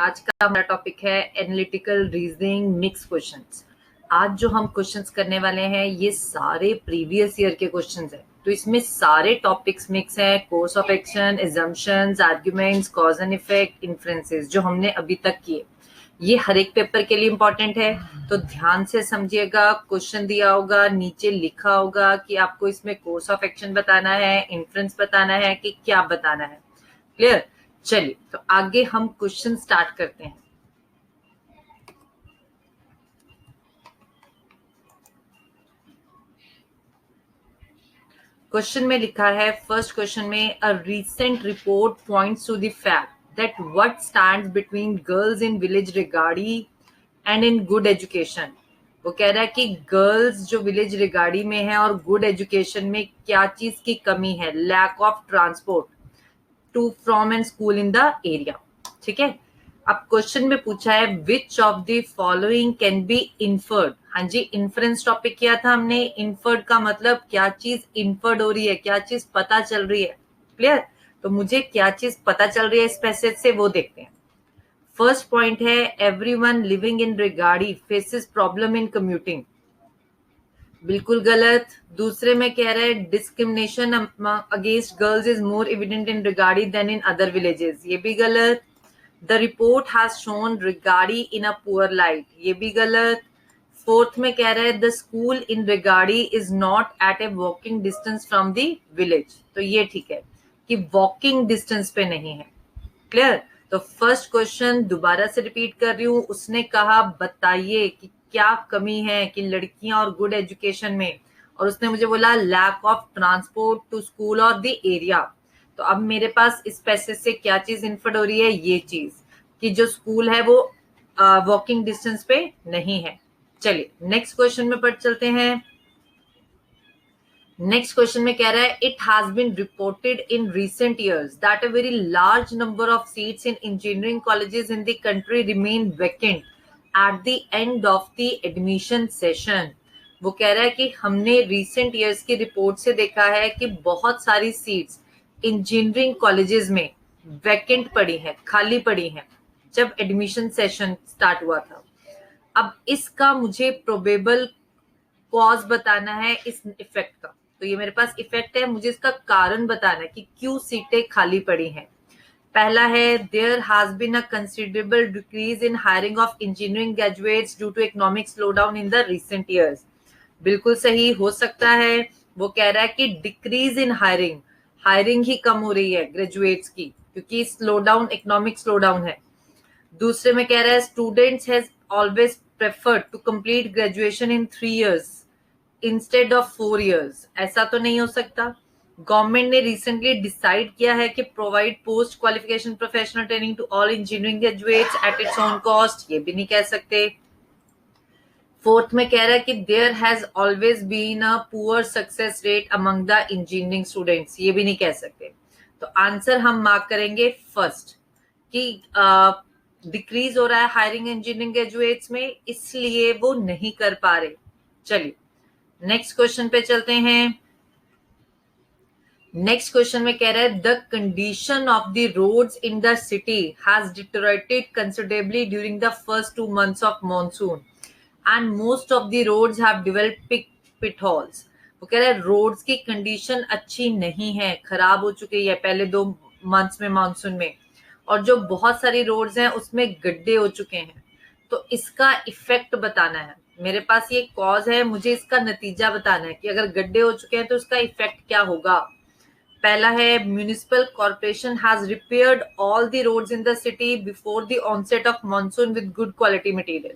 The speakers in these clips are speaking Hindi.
आज का हमारा टॉपिक है एनालिटिकल रीजनिंग मिक्स क्वेश्चंस। आज जो हम क्वेश्चंस करने वाले हैं ये सारे प्रीवियस ईयर के क्वेश्चंस हैं, तो इसमें सारे टॉपिक्स मिक्स हैं। Course of action, assumptions, arguments, cause and effect, inferences जो हमने अभी तक किए, ये हर एक पेपर के लिए इंपॉर्टेंट है। तो ध्यान से समझिएगा, क्वेश्चन दिया होगा, नीचे लिखा होगा कि आपको इसमें कोर्स ऑफ एक्शन बताना है, इन्फ्रेंस बताना है कि क्या बताना है। क्लियर? चलिए, तो आगे हम क्वेश्चन स्टार्ट करते हैं। क्वेश्चन में लिखा है, फर्स्ट क्वेश्चन में, a recent report points to the fact that what stands between girls in village Rigardi and in good education. वो कह रहा है कि गर्ल्स जो विलेज रिगार्डी में है और गुड एजुकेशन में क्या चीज की कमी है। Lack of transport to from and school in the area. ठीक है, अब क्वेश्चन में पूछा है which of the following can be inferred. हाँ जी, इन्फ्रेंस टॉपिक किया था हमने। इन्फर्ड का मतलब क्या चीज इन्फर्ड हो रही है, क्या चीज पता चल रही है। क्लियर? तो मुझे क्या चीज पता चल रही है इस पैसेज से वो देखते हैं। फर्स्ट पॉइंट है, everyone living in Rigardi faces problem in commuting. बिल्कुल गलत। दूसरे में कह रहे हैं discrimination against girls is more evident in Rigardi than in other villages. ये भी गलत। The report has shown Rigardi in a poor light. ये भी गलत। फोर्थ में कह रहे हैं the school in Rigardi is not at a walking distance from the village. तो ये ठीक है कि वॉकिंग डिस्टेंस पे नहीं है। क्लियर? तो फर्स्ट क्वेश्चन दोबारा से रिपीट कर रही हूं। उसने कहा बताइए कि क्या कमी है कि लड़कियां और गुड एजुकेशन में, और उसने मुझे बोला lack of transport to school और द एरिया। तो अब मेरे पास इस पैसेज से क्या चीज इन्फर्ड हो रही है, ये चीज कि जो स्कूल है वो वॉकिंग डिस्टेंस पे नहीं है। चलिए नेक्स्ट क्वेश्चन में पढ़ चलते हैं। नेक्स्ट क्वेश्चन में कह रहा है it has been reported in recent years that a very large number of seats in engineering colleges in the country remain vacant at the end of the admission session. वो कह रहा है कि हमने रिसेंट ईयर्स की रिपोर्ट से देखा है कि बहुत सारी सीट्स इंजीनियरिंग कॉलेजेस में वैकेंट पड़ी है, खाली पड़ी है जब एडमिशन सेशन स्टार्ट हुआ था। अब इसका मुझे प्रोबेबल कॉज बताना है इस इफेक्ट का। तो ये मेरे पास इफेक्ट है, मुझे इसका कारण बताना है कि क्यों सीटें खाली पड़ी हैं। पहला है there has been a considerable decrease in hiring of engineering graduates due to economic slowdown in the recent years. बिल्कुल सही, हो सकता है। वो कह रहा है कि डिक्रीज इन हायरिंग, हायरिंग ही कम हो रही है ग्रेजुएट्स की क्योंकि स्लोडाउन, इकोनॉमिक स्लोडाउन है। दूसरे में कह रहा है students has always preferred to complete graduation in 3 years instead of 4 years। ऐसा तो नहीं हो सकता। गवर्नमेंट ने रिसेंटली डिसाइड किया है कि provide post qualification professional training to all engineering graduates at its own cost. ये भी नहीं कह सकते। फोर्थ में कह रहा है कि there has always been a poor success rate among the engineering students. ये भी नहीं कह सकते। तो आंसर हम मार्क करेंगे फर्स्ट कि डिक्रीज हो रहा है हायरिंग इंजीनियरिंग ग्रेजुएट्स में, इसलिए वो नहीं कर पा रहे। चलिए नेक्स्ट क्वेश्चन पे चलते हैं। नेक्स्ट क्वेश्चन में कह रहा है the condition of the roads in the city has deteriorated considerably during the first 2 months of monsoon and most of the roads have developed pit holes. वो कह रहा है रोड्स की कंडीशन अच्छी नहीं है, खराब हो चुकी है पहले 2 months में मॉनसून में, और जो बहुत सारी रोड्स हैं उसमें गड्ढे हो चुके हैं। तो इसका इफेक्ट बताना है। मेरे पास ये कॉज है, मुझे इसका नतीजा बताना है कि अगर गड्ढे हो चुके हैं तो इसका इफेक्ट क्या होगा। पहला है municipal corporation has repaired all the roads in the city before the onset of monsoon with good quality material.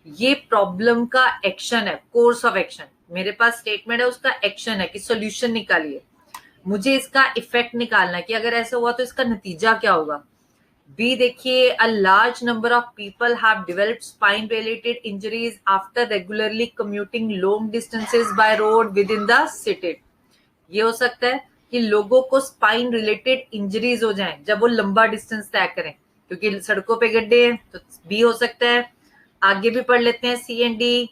ये प्रॉब्लम का एक्शन है, कोर्स ऑफ एक्शन। मेरे पास स्टेटमेंट है, उसका एक्शन है कि सॉल्यूशन निकालिए। मुझे इसका इफेक्ट निकालना है कि अगर ऐसा हुआ तो इसका नतीजा क्या होगा। बी देखिए, a large number of people have developed spine related injuries after regularly commuting long distances by road within the city. ये हो सकता है कि लोगों को स्पाइन रिलेटेड इंजरीज हो जाएं जब वो लंबा डिस्टेंस तय करें क्योंकि सड़कों पे गड्ढे हैं। तो बी हो सकता है। आगे भी पढ़ लेते हैं C and D.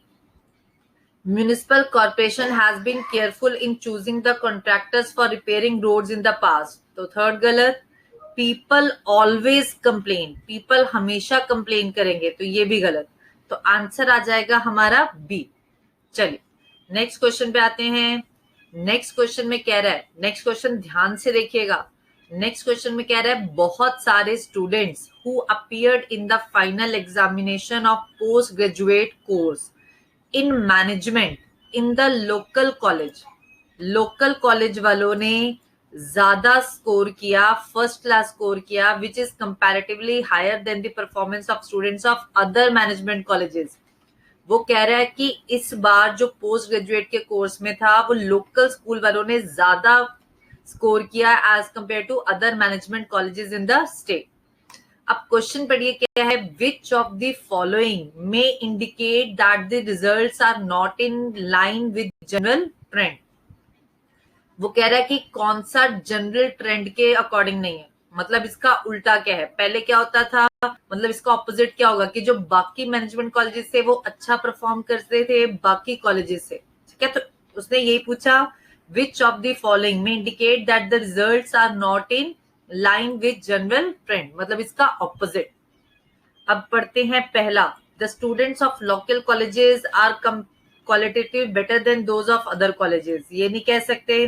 Municipal corporation has been careful in choosing the contractors for repairing roads in the past. तो थर्ड गलत। पीपल ऑलवेज कंप्लेन, पीपल हमेशा कंप्लेन करेंगे, तो ये भी गलत। तो आंसर आ जाएगा हमारा बी। चलिए नेक्स्ट क्वेश्चन पे आते हैं। नेक्स्ट क्वेश्चन में कह रहा है, नेक्स्ट क्वेश्चन ध्यान से देखिएगा। नेक्स्ट क्वेश्चन में कह रहा है बहुत सारे students who appeared in the final examination of post graduate course in management in the local college, local college वालों ने ज्यादा स्कोर किया, फर्स्ट क्लास स्कोर किया, which is comparatively higher than the performance of students of other management colleges. वो कह रहा है कि इस बार जो पोस्ट ग्रेजुएट के कोर्स में था वो लोकल स्कूल वालों ने ज्यादा स्कोर किया as compare to other management colleges in the state. अब क्वेश्चन पढ़िए क्या है, which of the following may indicate that the results are not in line with general trend. वो कह रहा है कि कौन सा जनरल ट्रेंड के अकॉर्डिंग नहीं है, मतलब इसका उल्टा क्या है, पहले क्या होता था, मतलब इसका ऑपोजिट क्या होगा कि जो बाकी मैनेजमेंट कॉलेजेस थे वो अच्छा परफॉर्म करते थे बाकी कॉलेजेस से, ठीक है। तो उसने यही पूछा which of the following may indicate that the results are not in line with general trend, मतलब इसका ऑपोजिट। अब पढ़ते हैं पहला, the students of local colleges are qualitative better than those of other colleges, ये नहीं कह सकते।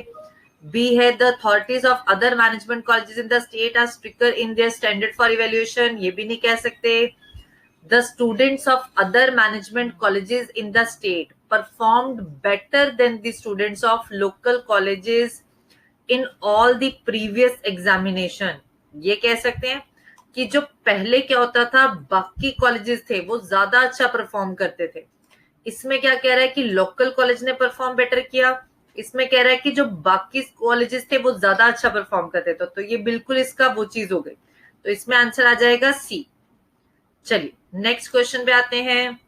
बी है the authorities of other management colleges in the state are stricter in their standard for evaluation, ये भी नहीं कह सकते। The students of other management colleges in the state performed better than the students of local colleges in all the previous examination, ये कह सकते हैं कि जो पहले क्या होता था बाकी कॉलेजेस थे वो ज्यादा अच्छा परफॉर्म करते थे। इसमें क्या कह रहा है कि लोकल कॉलेज ने परफॉर्म बेटर किया, इसमें कह रहा है कि जो बाकी कॉलेजेस थे वो ज्यादा अच्छा परफॉर्म करते थे, तो ये बिल्कुल इसका वो चीज हो गई, तो इसमें आंसर आ जाएगा सी। चलिए नेक्स्ट क्वेश्चन पे आते हैं।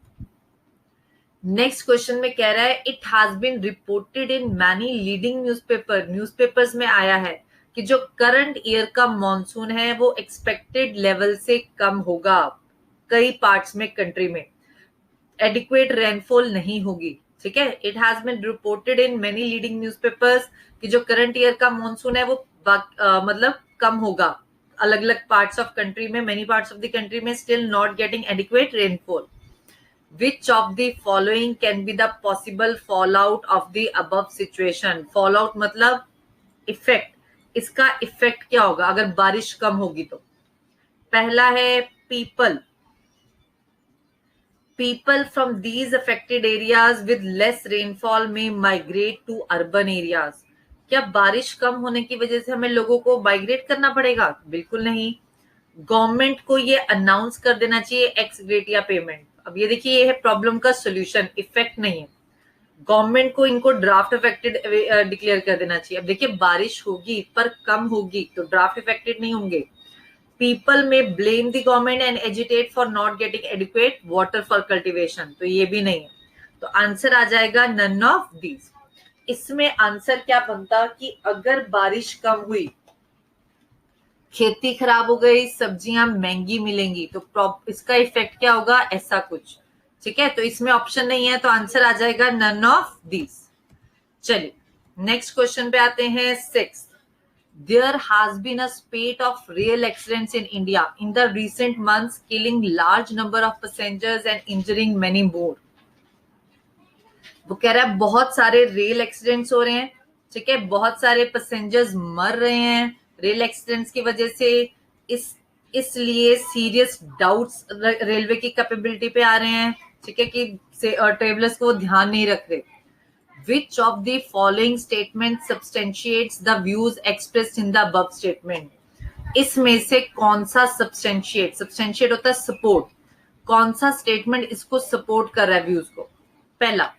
नेक्स्ट क्वेश्चन में कह रहा है it has been reported in many leading newspapers में आया है कि जो करंट ईयर का मॉनसून है वो एक्सपेक्टेड लेवल से कम होगा, कई पार्ट्स में कंट्री में एडिक्वेट रेनफॉल नहीं होगी, ठीक है। It has been reported in many leading newspapers कि जो करंट ईयर का मॉनसून है वो मतलब कम होगा, अलग अलग पार्ट्स ऑफ कंट्री में, many parts of the country में still not getting adequate rainfall. Which of the following can be the possible fallout of the above situation? Fallout मतलब इफेक्ट, इसका इफेक्ट क्या होगा अगर बारिश कम होगी तो। पहला है people from these affected areas with less rainfall may migrate to urban areas। क्या बारिश कम होने की वजह से हमें लोगों को माइग्रेट करना पड़ेगा? बिल्कुल नहीं। गवर्नमेंट को ये अनाउंस कर देना चाहिए एक्स ग्रेटिया पेमेंट। अब ये देखिए ये है प्रॉब्लम का सोल्यूशन, इफेक्ट नहीं है। गवर्नमेंट को इनको ड्राफ्ट अफेक्टेड डिक्लेयर कर देना चाहिए। अब देखिए बारिश होगी पर कम होगी तो ड्राफ्ट अफेक्टेड नहीं होंगे। पीपल में blame the government and agitate for not getting adequate water for cultivation, तो ये भी नहीं है। तो आंसर आ जाएगा नन ऑफ दीज। इसमें आंसर क्या बनता कि अगर बारिश कम हुई, खेती खराब हो गई, सब्जियां महंगी मिलेंगी, तो इसका इफेक्ट क्या होगा, ऐसा कुछ, ठीक है। तो इसमें ऑप्शन नहीं है, तो आंसर आ जाएगा नन ऑफ दीज। चलिए नेक्स्ट क्वेश्चन पे आते हैं। 6, there has been a spate of rail accidents in India in the recent months, killing large number of passengers and injuring many more। वो कह रहा है बहुत सारे रेल एक्सीडेंट्स हो रहे हैं, ठीक है, बहुत सारे पैसेंजर्स मर रहे हैं रेल एक्सीडेंट्स की वजह से। इसलिए सीरियस डाउट्स रेलवे की कैपेबिलिटी पे आ रहे हैं, ठीक है, कि ट्रेवलर्स को ध्यान नहीं रख रहे। Which of the following statement substantiates the views expressed in the above statement? इसमें से कौन सा substantiate होता है सपोर्ट, कौन सा स्टेटमेंट इसको सपोर्ट कर रहा है व्यूज को। पहला,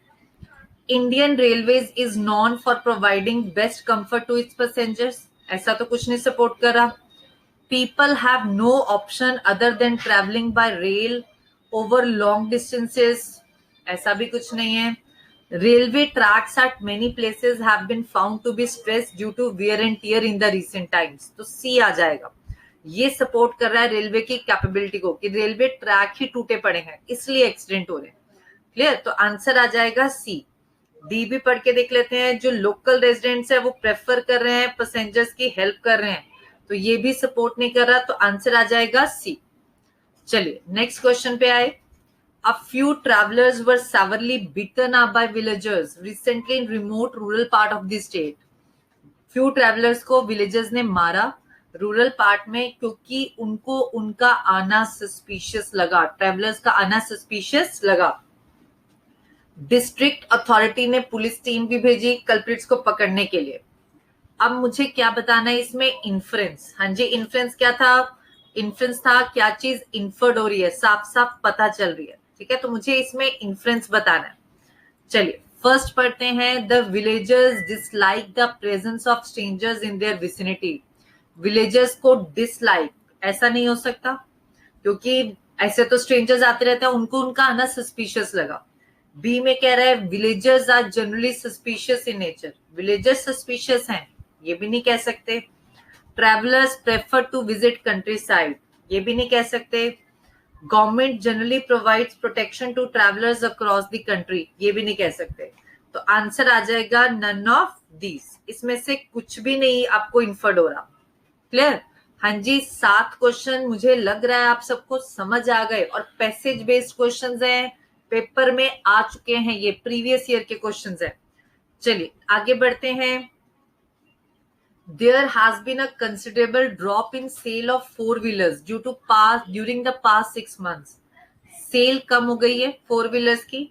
Indian railways is known for providing best comfort to its passengers, ऐसा तो कुछ नहीं सपोर्ट कर रहा। People have no option other than travelling by rail over long distances, ऐसा भी कुछ नहीं है। Railway tracks at many places have been found to be stressed due to wear and tear in the recent times, तो सी आ जाएगा। ये सपोर्ट कर रहा है रेलवे की कैपेबिलिटी को कि रेलवे ट्रैक ही टूटे पड़े हैं इसलिए एक्सीडेंट हो रहे हैं। क्लियर, तो आंसर आ जाएगा सी। डी भी पढ़ के देख लेते हैं। जो लोकल रेजिडेंट्स है वो प्रेफर कर रहे हैं पैसेंजर्स की हेल्प कर रहे हैं, तो ये भी सपोर्ट नहीं कर रहा, तो आंसर आ जाएगा सी। चलिए नेक्स्ट क्वेश्चन पे आए। A few travelers were severely beaten up by villagers recently in remote rural part of the state. Few travelers को villagers ने मारा रूरल पार्ट में, क्योंकि उनको उनका आना सस्पिशियस लगा, ट्रैवलर्स का आना सस्पिशियस लगा। डिस्ट्रिक्ट अथॉरिटी ने पुलिस टीम भी भेजी कल्प्रिट्स को पकड़ने के लिए। अब मुझे क्या बताना है इसमें, इन्फ्रेंस। हाँ जी, इन्फ्रेंस क्या था, इन्फ्रेंस था क्या चीज इन्फर्ड हो रही है, साफ साफ पता चल रही है, ठीक है, तो मुझे इसमें इन्फ्रेंस बताना है। चलिए फर्स्ट पढ़ते हैं, the villagers dislike the presence of strangers in their vicinity. Villagers को डिसलाइक, ऐसा नहीं हो सकता क्योंकि ऐसे तो स्ट्रेंजर्स आते रहते हैं, उनको उनका आना सस्पिशियस लगा। बी में कह रहा है villagers are generally suspicious in nature, villagers suspicious हैं, ये भी नहीं कह सकते। Travellers prefer to visit country side, ये भी नहीं कह सकते। Government generally provides protection to travellers across the country, ये भी नहीं कह सकते। तो आंसर आ जाएगा नन ऑफ दीज, इसमें से कुछ भी नहीं आपको इन्फर्ड हो रहा। क्लियर? हाँ जी, 7 क्वेश्चन मुझे लग रहा है आप सबको समझ आ गए, और पैसेज बेस्ड क्वेश्चंस हैं, पेपर में आ चुके हैं, ये प्रीवियस ईयर के क्वेश्चंस हैं। चलिए आगे बढ़ते हैं। There has been a considerable drop in sale of four-wheelers during the past 6 months. Cell कम हो गई है 4-wheelers की,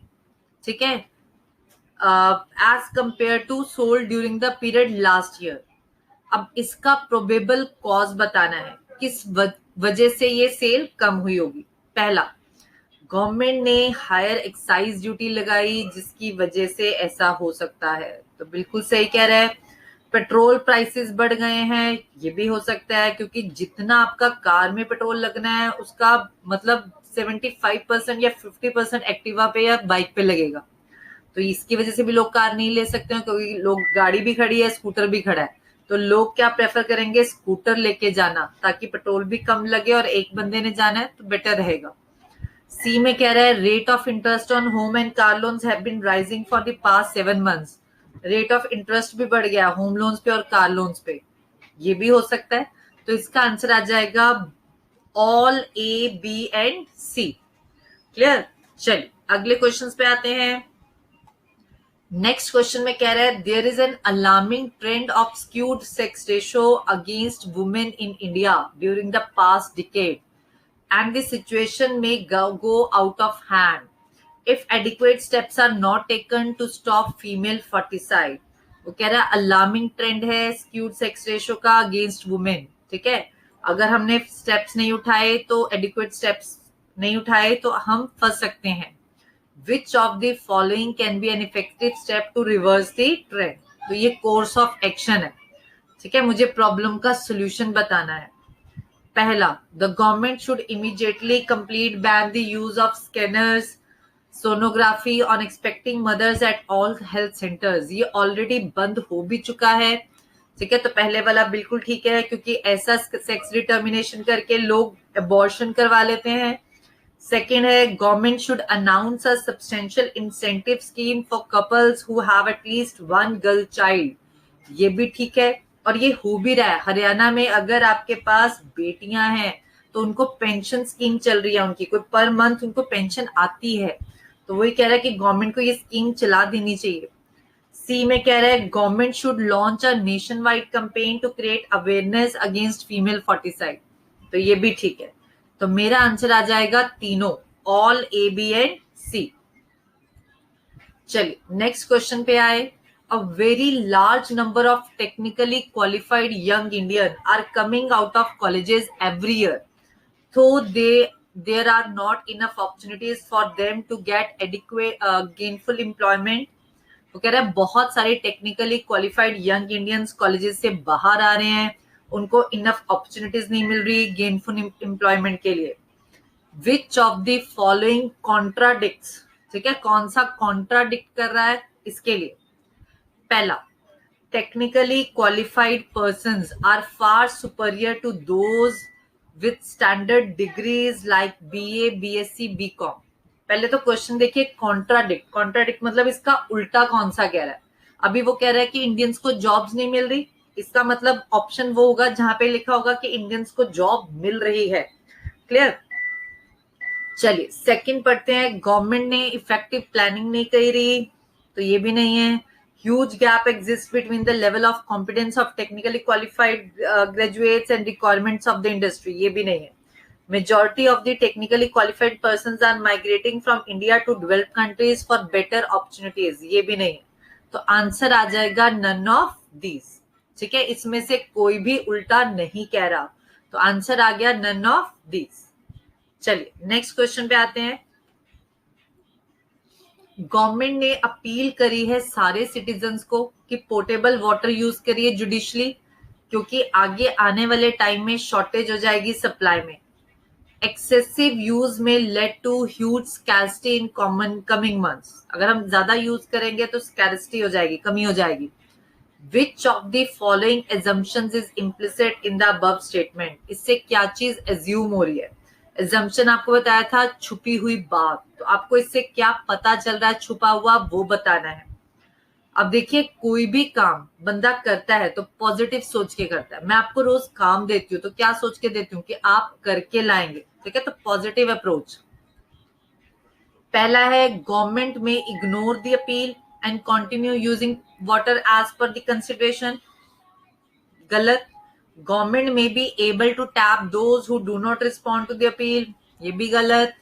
ठीक है, as compared to sold during the period last year. अब इसका प्रोबेबल कॉज बताना है, किस वजह से ये सेल कम हुई होगी। पहला, गवर्नमेंट ने हायर एक्साइज ड्यूटी लगाई जिसकी वजह से ऐसा हो सकता है, तो बिल्कुल सही कह रहे हैं। पेट्रोल प्राइसेस बढ़ गए हैं, ये भी हो सकता है, क्योंकि जितना आपका कार में पेट्रोल लगना है उसका मतलब 75% या 50% एक्टिवा पे या बाइक पे लगेगा, तो इसकी वजह से भी लोग कार नहीं ले सकते हैं, क्योंकि लोग गाड़ी भी खड़ी है, स्कूटर भी खड़ा है, तो लोग क्या प्रेफर करेंगे, स्कूटर लेके जाना, ताकि पेट्रोल भी कम लगे और एक बंदे ने जाना है तो बेटर रहेगा। सी में कह रहा है rate of interest on home and car loans have been rising for the past 7 months। Rate of interest भी बढ़ गया होम लोन्स पे और कार लोन्स पे, ये भी हो सकता है, तो इसका आंसर आ जाएगा all A B and C. Clear? चलिए अगले क्वेश्चंस पे आते हैं। नेक्स्ट क्वेश्चन में कह रहा है there is an alarming trend of skewed sex ratio against women in India during the past decade and the situation may go out of hand if adequate steps are not taken to stop female ferticide। वो कह रहा है अलार्मिंग ट्रेंड है स्क्यूड सेक्स रेशियो का अगेंस्ट वुमेन, ठीक है, अगर हमने स्टेप्स नहीं उठाए तो एडिक्वेट स्टेप्स नहीं उठाए तो हम फंस सकते हैं। Which of the following can be an effective step to reverse the trend, तो ये कोर्स ऑफ एक्शन है, ठीक है, मुझे प्रॉब्लम का सोल्यूशन बताना है। पहला, the government should immediately complete ban the use of scanners sonography on expecting mothers at all health centres, ये ऑलरेडी बंद हो भी चुका है, ठीक है, तो पहले वाला बिल्कुल ठीक है, क्योंकि ऐसा सेक्स डिटर्मिनेशन करके लोग अबॉर्शन करवा लेते हैं। सेकेंड है government should announce a substantial incentive scheme for couples who have at least 1 girl child, ये भी ठीक है, और ये हो भी रहा है। हरियाणा में अगर आपके पास बेटियां हैं तो उनको पेंशन स्कीम चल रही है, उनकी कोई पर मंथ उनको पेंशन आती है, तो वही कह रहा है कि गवर्नमेंट को ये स्कीम चला देनी चाहिए। सी में कह रहा है government should launch a nation wide campaign to create awareness against female foeticide, तो ये भी ठीक है, तो मेरा आंसर आ जाएगा तीनों, ऑल ए बी एंड सी। चलिए नेक्स्ट क्वेश्चन पे आए। A very large number of technically qualified young Indians are coming out of colleges every year, though there are not enough opportunities for them to get adequate gainful employment। वो कह रहा है बहुत सारे technically qualified young Indians colleges से बाहर आ रहे हैं, उनको इनफ अपॉर्चुनिटीज नहीं मिल रही गेनफुल एम्प्लॉयमेंट के लिए। विच ऑफ द फॉलोइंग कॉन्ट्राडिक्ट्स, ठीक है, कौन सा कॉन्ट्राडिक्ट कर रहा है इसके लिए। पहला, technically qualified persons are far superior to those with standard degrees like BA, BSc, BCom. पहले तो क्वेश्चन देखिए, कॉन्ट्राडिक्ट मतलब इसका उल्टा कौन सा कह रहा है। अभी वो कह रहा है कि इंडियंस को जॉब्स नहीं मिल रही, इसका मतलब ऑप्शन वो होगा जहां पे लिखा होगा कि इंडियंस को जॉब मिल रही है। क्लियर। चलिए सेकंड पढ़ते हैं, गवर्नमेंट ने इफेक्टिव प्लानिंग नहीं करी, तो ये भी नहीं है। Huge gap exist between the level of competence of technically qualified graduates and requirements of the industry, ये भी नहीं है। Majority of the technically qualified persons are migrating from India to developed countries for better opportunities, ये भी नहीं है। तो आंसर आ जाएगा नन ऑफ दीज। ठीक है, इसमें से कोई भी उल्टा नहीं कह रहा, तो आंसर आ गया नन ऑफ दीज। चलिए नेक्स्ट क्वेश्चन पे आते हैं। गवर्नमेंट ने अपील करी है सारे सिटीजन्स को कि पोर्टेबल वाटर यूज करिए जुडिशली, क्योंकि आगे आने वाले टाइम में शॉर्टेज हो जाएगी सप्लाई में। Excessive use may lead to huge scarcity in common coming months, अगर हम ज्यादा यूज करेंगे तो स्कैर्सिटी हो जाएगी, कमी हो जाएगी। विच of the following assumptions is implicit in the above statement, इससे क्या चीज एज्यूम हो रही है। एजम्पशन आपको बताया था छुपी हुई बात, तो आपको इससे क्या पता चल रहा है छुपा हुआ, वो बताना है। अब देखिए कोई भी काम बंदा करता है तो पॉजिटिव सोच के करता है। मैं आपको रोज काम देती हूँ तो क्या सोच के देती हूँ कि आप करके लाएंगे, ठीक है, तो पॉजिटिव अप्रोच। पहला है government may ignore the appeal and continue using water as per the consideration, गलत। Government may be able to tap those who do not respond to the appeal, ये भी गलत।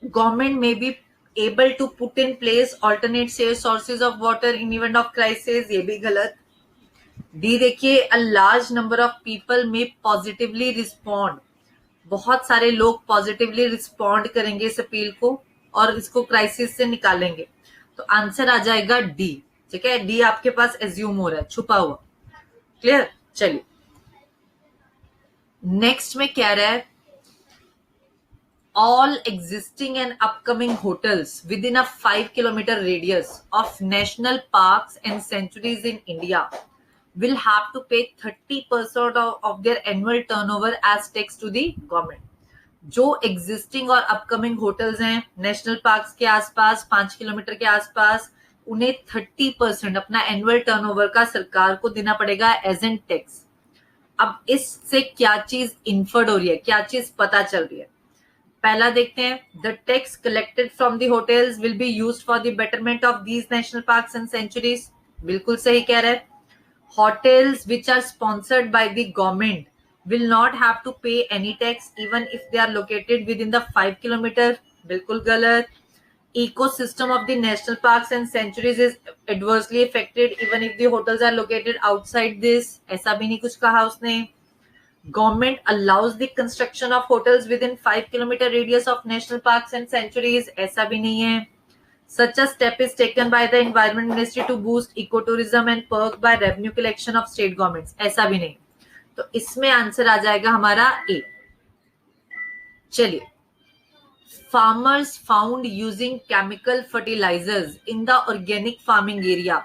Government may be able to put in place alternate safe sources of water in event of crisis, ये भी गलत। डी देखिए, a large number of people may positively respond, बहुत सारे लोग पॉजिटिवली रिस्पॉन्ड करेंगे इस अपील को और इसको क्राइसिस से निकालेंगे, तो आंसर आ जाएगा डी। ठीक है, डी आपके पास एज्यूम हो रहा है, छुपा हुआ। क्लियर। चलिए नेक्स्ट में क्या रहा है, all existing and upcoming hotels within a 5 kilometer radius of national parks and sanctuaries in India will have to pay 30% of their annual turnover as tax to the government. जो existing और upcoming hotels हैं नेशनल पार्क्स के आसपास 5 किलोमीटर के आसपास, उन्हें 30% अपना एनुअल टर्नओवर का सरकार को देना पड़ेगा एज एन टैक्स। अब इससे क्या चीज इन्फर्ड हो रही है, क्या चीज पता चल रही है। पहला देखते हैं, the tax collected from the hotels will be used for the betterment of these national parks and sanctuaries, बिल्कुल सही कह रहे हैं। Hotels which are sponsored by the government will not have to pay any tax even if they are located within the 5 kilometre, बिल्कुल गलत। ecosystem of the national parks and sanctuaries is adversely affected even if the hotels are located outside this, ऐसा भी नहीं कुछ कहा उसने। Government allows the construction of hotels within 5 kilometer radius of national parks and sanctuaries, ऐसा भी नहीं है। Such a step is taken by the Environment Ministry to boost ecotourism and perk by revenue collection of state governments, ऐसा भी नहीं। तो इसमें आंसर आ जाएगा हमारा ए। चलिए, farmers found using chemical fertilizers in the organic farming area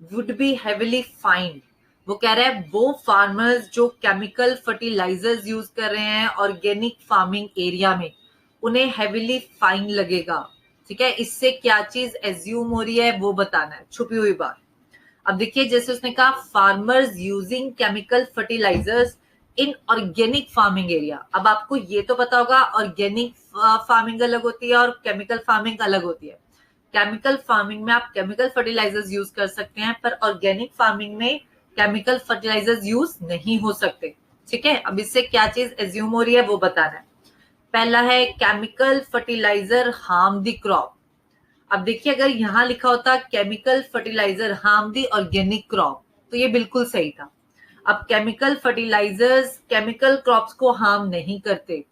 would be heavily fined। वो कह रहा है वो फार्मर्स जो केमिकल फर्टिलाइजर्स यूज कर रहे हैं ऑर्गेनिक फार्मिंग एरिया में, उन्हें हेविली फाइन लगेगा। ठीक है, इससे क्या चीज एज्यूम हो रही है वो बताना है, छुपी हुई बात। अब देखिए जैसे उसने कहा farmers using chemical fertilizers in organic farming area. अब आपको ये तो पता होगा ऑर्गेनिक फार्मिंग अलग होती है और केमिकल फार्मिंग अलग होती है। केमिकल फार्मिंग में आप केमिकल फर्टिलाइजर्स यूज कर सकते हैं, पर ऑर्गेनिक फार्मिंग में केमिकल फर्टिलाइजर्स यूज नहीं हो सकते। ठीक है, अब इससे क्या चीज एज्यूम हो रही है वो बताना है। पहला है chemical fertilizer harm the crop. अब देखिए अगर यहां लिखा होता chemical fertilizer harm the organic crop तो ये बिल्कुल सही था। अब केमिकल फर्टिलाइजर्स केमिकल क्रॉप्स को हार्म नहीं करते।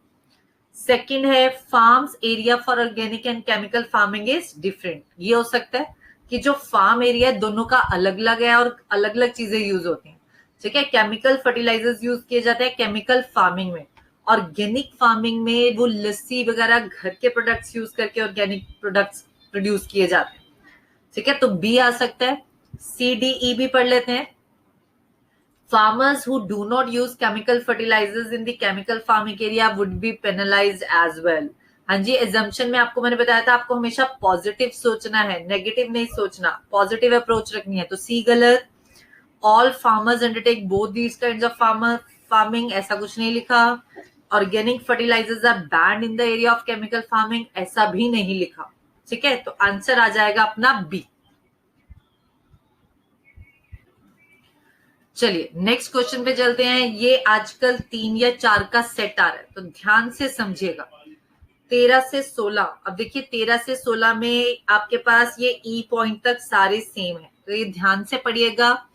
सेकंड है farms area for organic and chemical farming is different. ये हो सकता है कि जो फार्म एरिया है दोनों का अलग अलग है और अलग अलग चीजें यूज होती हैं। ठीक है, केमिकल फर्टिलाइजर्स यूज किए जाते हैं केमिकल फार्मिंग में, ऑर्गेनिक फार्मिंग में वो लस्सी वगैरह घर के प्रोडक्ट्स यूज करके ऑर्गेनिक प्रोडक्ट्स प्रोड्यूस किए जाते हैं। ठीक है, तो बी आ सकता है। सी डी ई भी पढ़ लेते हैं। Farmers who do not use chemical fertilizers in the chemical farming area would be penalized as well। हाँ जी, assumption में आपको मैंने बताया था आपको हमेशा पॉजिटिव सोचना है, नेगेटिव नहीं सोचना, पॉजिटिव अप्रोच रखनी है, तो सी गलत। All farmers undertake both these kinds of farming, ऐसा कुछ नहीं लिखा। Organic fertilizers are banned in the area of chemical farming, ऐसा भी नहीं लिखा। ठीक है, तो आंसर आ जाएगा अपना बी। चलिए नेक्स्ट क्वेश्चन पे चलते हैं। ये आजकल 3 या 4 का सेट आ रहा है, तो ध्यान से समझिएगा। 13 से 16, अब देखिए 13 से 16 में आपके पास ये ई पॉइंट तक सारे सेम है, तो ये ध्यान से पढ़िएगा।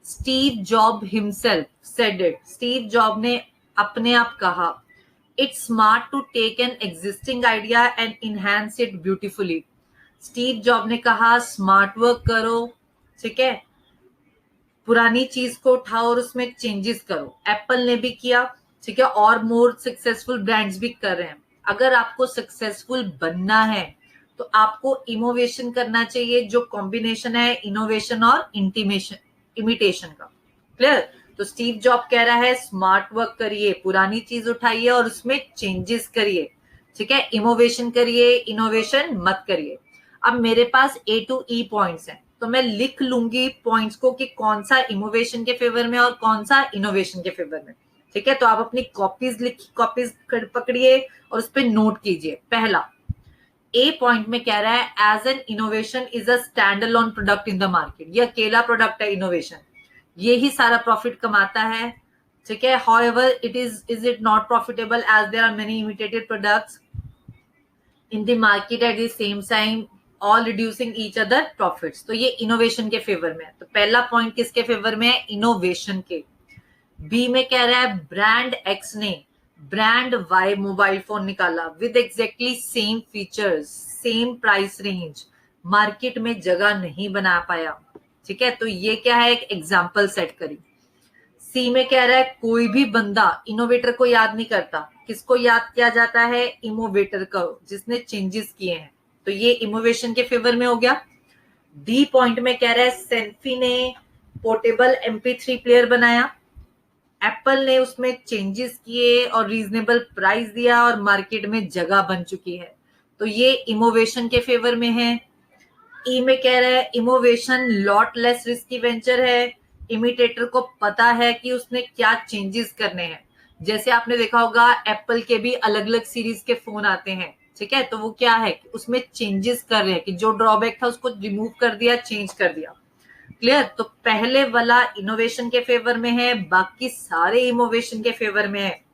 Steve Job himself said it, Steve Job ने अपने आप कहा, it's smart to take an existing idea and enhance it beautifully. Steve Job ने कहा स्मार्ट वर्क करो, ठीक है, पुरानी चीज को उठाओ और उसमें चेंजेस करो। एप्पल ने भी किया, ठीक है, और मोर सक्सेसफुल ब्रांड्स भी कर रहे हैं। अगर आपको सक्सेसफुल बनना है तो आपको इनोवेशन करना चाहिए, जो कॉम्बिनेशन है इनोवेशन और इमिटेशन का। क्लियर? तो स्टीव जॉब कह रहा है स्मार्ट वर्क करिए, पुरानी चीज उठाइए और उसमें चेंजेस करिए, ठीक है, इनोवेशन करिए, इनोवेशन मत करिए। अब मेरे पास ए टू ई पॉइंट्स हैं, तो मैं लिख लूंगी पॉइंट्स को कि कौन सा इनोवेशन के फेवर में और कौन सा इनोवेशन के फेवर में। ठीक है, तो आप अपनी कॉपीज पकड़िए और उस पर नोट कीजिए। पहला ए पॉइंट में कह रहा है as an innovation is a stand alone product in the market, ये अकेला प्रोडक्ट है इनोवेशन, ये ही सारा प्रॉफिट कमाता है। ठीक है, however is it not profitable as there are many imitated products in the market at the same time all reducing each other profits। तो ये इनोवेशन के फेवर में है। तो पहला पॉइंट किसके फेवर में है? इनोवेशन के। बी में कह रहा है ब्रांड एक्स ने ब्रांड वाई मोबाइल फोन निकाला with exactly same features, same price range, market में जगह नहीं बना पाया। ठीक है, तो ये क्या है? एक एग्जाम्पल सेट करी। सी में कह रहा है कोई भी बंदा इनोवेटर को याद नहीं करता, किसको याद किया जाता है? इनोवेटर को, जिसने चेंजेस किए हैं। तो ये इनोवेशन के फेवर में हो गया। डी पॉइंट में कह रहा है सेल्फी ने पोर्टेबल MP3 प्लेयर बनाया, एप्पल ने उसमें चेंजेस किए और रीजनेबल प्राइस दिया और मार्केट में जगह बन चुकी है। तो ये इनोवेशन के फेवर में है। ई में कह रहा है innovation lot less risky venture है, इमिटेटर को पता है कि उसने क्या चेंजेस करने हैं। जैसे आपने देखा होगा एप्पल के भी अलग अलग सीरीज के फोन आते हैं, ठीक है, तो वो क्या है कि उसमें चेंजेस कर रहे हैं, कि जो ड्रॉबैक था उसको रिमूव कर दिया, चेंज कर दिया। क्लियर? तो पहले वाला इनोवेशन के फेवर में है, बाकी सारे इनोवेशन के फेवर में है।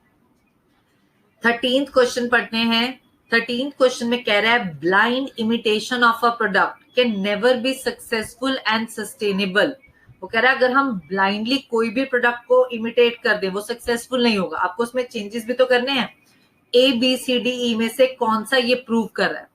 13th क्वेश्चन पढ़ते हैं। 13th क्वेश्चन में कह रहा है blind imitation of a product can never be successful and sustainable. वो कह रहा है अगर हम ब्लाइंडली कोई भी प्रोडक्ट को इमिटेट कर दें वो सक्सेसफुल नहीं होगा, आपको उसमें चेंजेस भी तो करने हैं। ABCDE में से कौन सा ये प्रूव कर रहा है?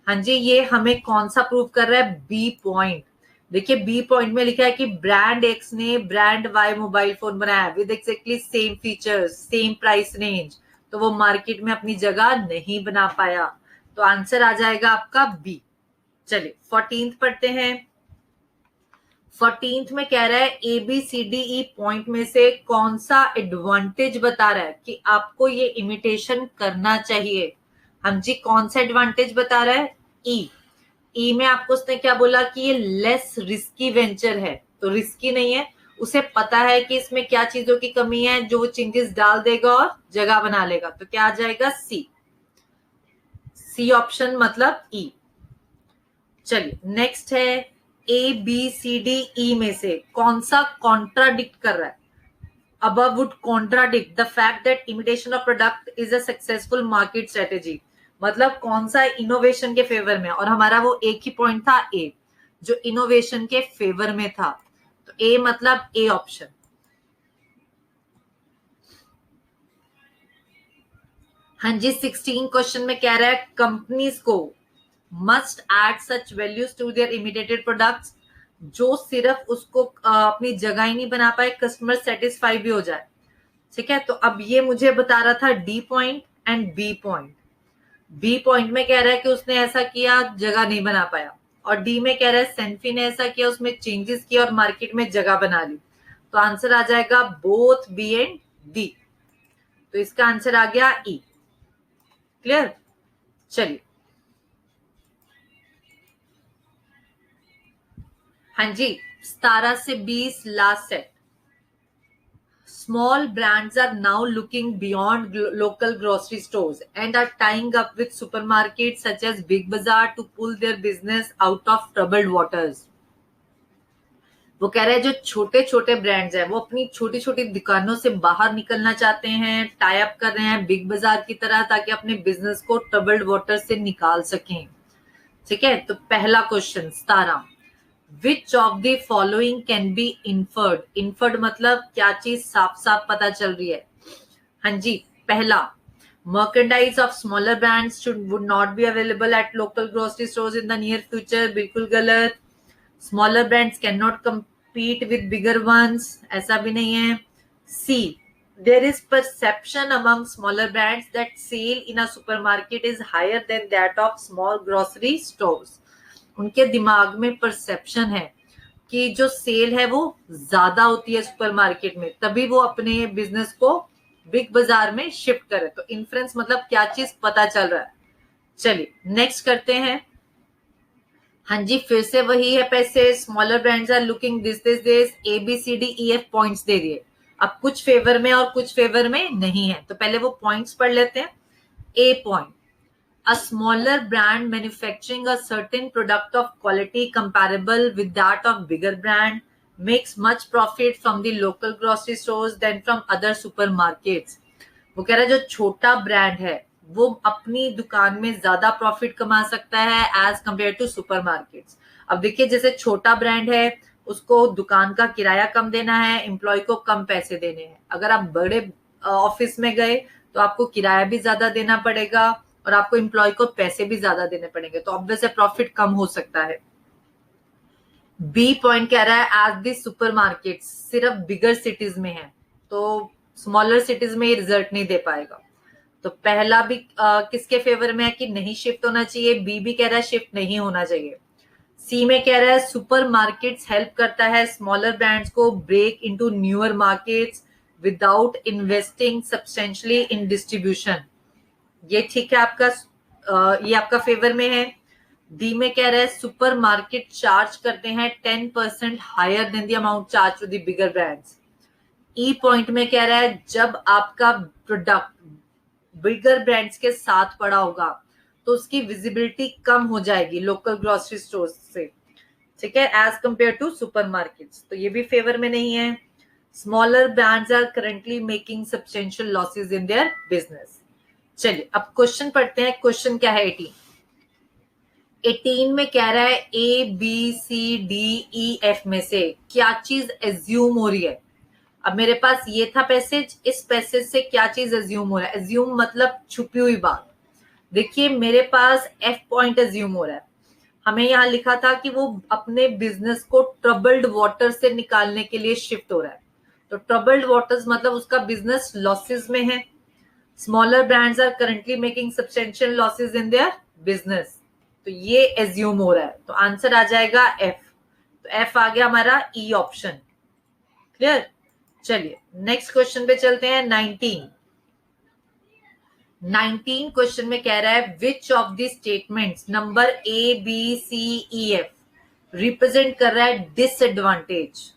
हाँ जी, ये हमें कौन सा प्रूव कर रहा है? B point. देखिए बी पॉइंट में लिखा है कि ब्रांड एक्स ने ब्रांड वाई मोबाइल फोन बनाया with exactly same features, same price range, तो वो मार्केट में अपनी जगह नहीं बना पाया। तो आंसर आ जाएगा आपका बी। चलिए 14th पढ़ते हैं। 14th में कह रहा है ABCDE पॉइंट में से कौन सा एडवांटेज बता रहा है कि आपको ये इमिटेशन करना चाहिए। हम जी कौन सा एडवांटेज बता रहा है? ई में आपको उसने क्या बोला कि ये लेस रिस्की वेंचर है, तो रिस्की नहीं है, उसे पता है कि इसमें क्या चीजों की कमी है, जो वो चेंजेस डाल देगा और जगह बना लेगा। तो क्या आ जाएगा? सी ऑप्शन मतलब ई। चलिए नेक्स्ट है ABCDE में से कौन सा कॉन्ट्राडिक्ट कर रहा है? above would contradict the fact that imitation of product is a successful market strategy। मतलब कौन सा इनोवेशन के फेवर में, और हमारा वो एक ही पॉइंट था ए, जो इनोवेशन के फेवर में था। तो ए मतलब ए ऑप्शन। हाँ जी 16 क्वेश्चन में कह रहा है कंपनीज को must add such values to their imitated products, जो सिर्फ उसको अपनी जगह ही नहीं बना पाए, कस्टमर सेटिस्फाई भी हो जाए। ठीक है, तो अब ये मुझे बता रहा था D point and B point. B point में कह रहा है कि उसने ऐसा किया, जगह नहीं बना पाया, और डी में कह रहा है सेंफी ने ऐसा किया, उसमें चेंजेस किया और मार्केट में जगह बना ली। तो आंसर आ जाएगा बोथ बी एंड डी। तो इसका आंसर आ गया ई। क्लियर? चलिए हाँ जी 17 से 20 last set. Small brands are now looking beyond local grocery stores and are tying up with supermarkets such as Big Bazaar to pull their business out of troubled waters. वो कह रहे हैं जो छोटे छोटे ब्रांड्स हैं वो अपनी छोटी छोटी दुकानों से बाहर निकलना चाहते हैं, टाई अप कर रहे हैं बिग बाजार की तरह, ताकि अपने बिजनेस को ट्रबल्ड वाटर से निकाल सकें. ठीक है, तो पहला question 17, which of the following can be inferred. Inferred मतलब क्या चीज साफ साफ पता चल रही है. हाँ जी, पहला, merchandise of smaller brands would not be available at local grocery stores in the near future. बिल्कुल गलत. Smaller brands cannot compete with bigger ones. ऐसा भी नहीं है. C, there is perception among smaller brands that sale in a supermarket is higher than that of small grocery stores. उनके दिमाग में परसेप्शन है कि जो सेल है वो ज्यादा होती है सुपरमार्केट में, तभी वो अपने बिजनेस को बिग बाजार में शिफ्ट करे. तो इन्फ्लुएंस मतलब क्या चीज पता चल रहा है. चलिए नेक्स्ट करते हैं. हाँ जी, फिर से वही है पैसे. Smaller brands are looking this ABCDEF points दे दिए. अब कुछ फेवर में और कुछ फेवर में नहीं है, तो पहले वो पॉइंट्स पढ़ लेते हैं. ए point, a smaller brand manufacturing a certain product of quality comparable with that of bigger brand makes much profit from the local grocery stores than from other supermarkets. वो कह रहा है जो छोटा ब्रांड है वो अपनी दुकान में ज्यादा प्रॉफिट कमा सकता है एज कंपेयर टू सुपरमार्केट्स. अब देखिए, जैसे छोटा ब्रांड है उसको दुकान का किराया कम देना है, एम्प्लॉय को कम पैसे देने हैं. अगर आप बड़े ऑफिस में गए तो आपको किराया भी ज्यादा देना पड़ेगा और आपको एम्प्लॉय को पैसे भी ज्यादा देने पड़ेंगे, तो ऑब्वियस है प्रॉफिट कम हो सकता है. बी पॉइंट कह रहा है एज दी सुपरमार्केट सिर्फ बिगर सिटीज में है, तो स्मॉलर सिटीज में ये रिजल्ट नहीं दे पाएगा. तो पहला भी किसके फेवर में है कि नहीं शिफ्ट होना चाहिए. बी भी कह रहा है शिफ्ट नहीं होना चाहिए. सी में कह रहा है सुपरमार्केट्स हेल्प करता है स्मॉलर ब्रांड्स को break into newer markets without investing substantially in distribution. ये ठीक है आपका, ये आपका फेवर में है. डी में कह रहा है सुपरमार्केट चार्ज करते हैं 10% higher than the amount charge to the bigger brands. E point में कह रहा है जब आपका प्रोडक्ट बिगर ब्रांड्स के साथ पड़ा होगा तो उसकी विजिबिलिटी कम हो जाएगी लोकल ग्रोसरी स्टोर से. ठीक है, एज कंपेयर टू सुपरमार्केट्स. तो ये भी फेवर में नहीं है. Smaller brands are currently making substantial losses in their business. चलिए अब क्वेश्चन पढ़ते हैं. क्वेश्चन क्या है 18 में कह रहा है ABCDEF में से क्या चीज एज्यूम हो रही है. अब मेरे पास ये था पैसेज, इस पैसेज से क्या चीज एज्यूम हो रहा है. एज्यूम मतलब छुपी हुई बात. देखिए मेरे पास F पॉइंट एज्यूम हो रहा है. हमें यहाँ लिखा था कि वो अपने बिजनेस को ट्रबल्ड वाटर से निकालने के लिए शिफ्ट हो रहा है. तो ट्रबल्ड वाटर्स मतलब उसका बिजनेस लॉसेस में है. Smaller brands are currently making substantial losses in their business. तो ये एज्यूम हो रहा है, तो आंसर आ जाएगा F. तो F आ गया हमारा E ऑप्शन. क्लियर. चलिए नेक्स्ट क्वेश्चन पे चलते हैं. 19 क्वेश्चन में कह रहा है which of the statements number ABCEF represent कर रहा है disadvantage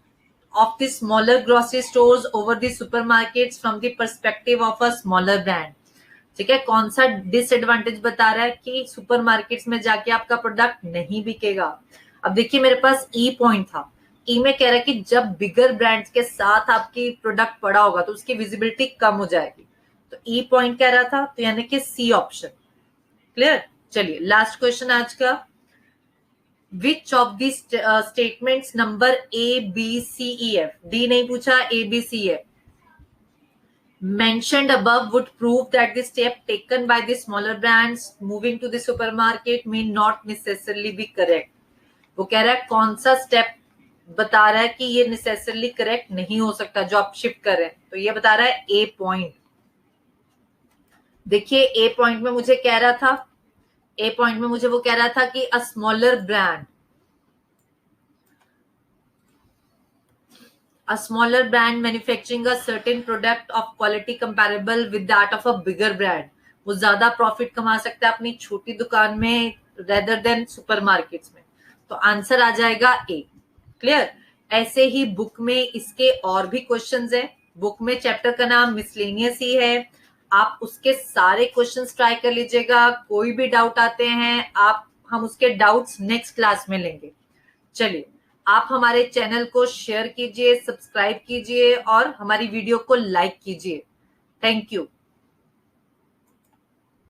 of the smaller grocery stores over the supermarkets from the perspective of a smaller brand. ठीक है, कौन सा डिसएडवांटेज बता रहा है कि सुपरमार्केट्स में जाके आपका प्रोडक्ट नहीं बिकेगा. अब देखिए मेरे पास ई पॉइंट था. ई में कह रहा है कि जब बिगर ब्रांड्स के साथ आपकी प्रोडक्ट पड़ा होगा तो उसकी विजिबिलिटी कम हो जाएगी. तो ई पॉइंट कह रहा था, तो यानी कि सी ऑप्शन. क्लियर. चलिए लास्ट क्वेश्चन आज का. Which of these statements number ABCEF, D नहीं पूछा, ABCEF mentioned above would prove that the step taken by the smaller brands moving to the supermarket may not necessarily be correct. वो कह रहा है कौन सा स्टेप बता रहा है कि ये नेसेसरली करेक्ट नहीं हो सकता जो आप शिफ्ट कर रहे हैं. तो ये बता रहा है ए पॉइंट. देखिए ए पॉइंट में मुझे कह रहा था, ए पॉइंट में मुझे वो कह रहा था कि a smaller brand, a smaller brand manufacturing a certain product of quality comparable with that of a bigger brand, वो ज्यादा प्रॉफिट कमा सकता है अपनी छोटी दुकान में रेदर देन सुपरमार्केट्स में. तो आंसर आ जाएगा ए. क्लियर. ऐसे ही बुक में इसके और भी क्वेश्चंस हैं। बुक में चैप्टर का नाम मिसलेनियस ही है। आप उसके सारे क्वेश्चंस ट्राई कर लीजिएगा। कोई भी डाउट आते हैं हम उसके डाउट्स नेक्स्ट क्लास में लेंगे। चलिए, आप हमारे चैनल को शेयर कीजिए, सब्सक्राइब कीजिए और हमारी वीडियो को लाइक कीजिए। Thank you.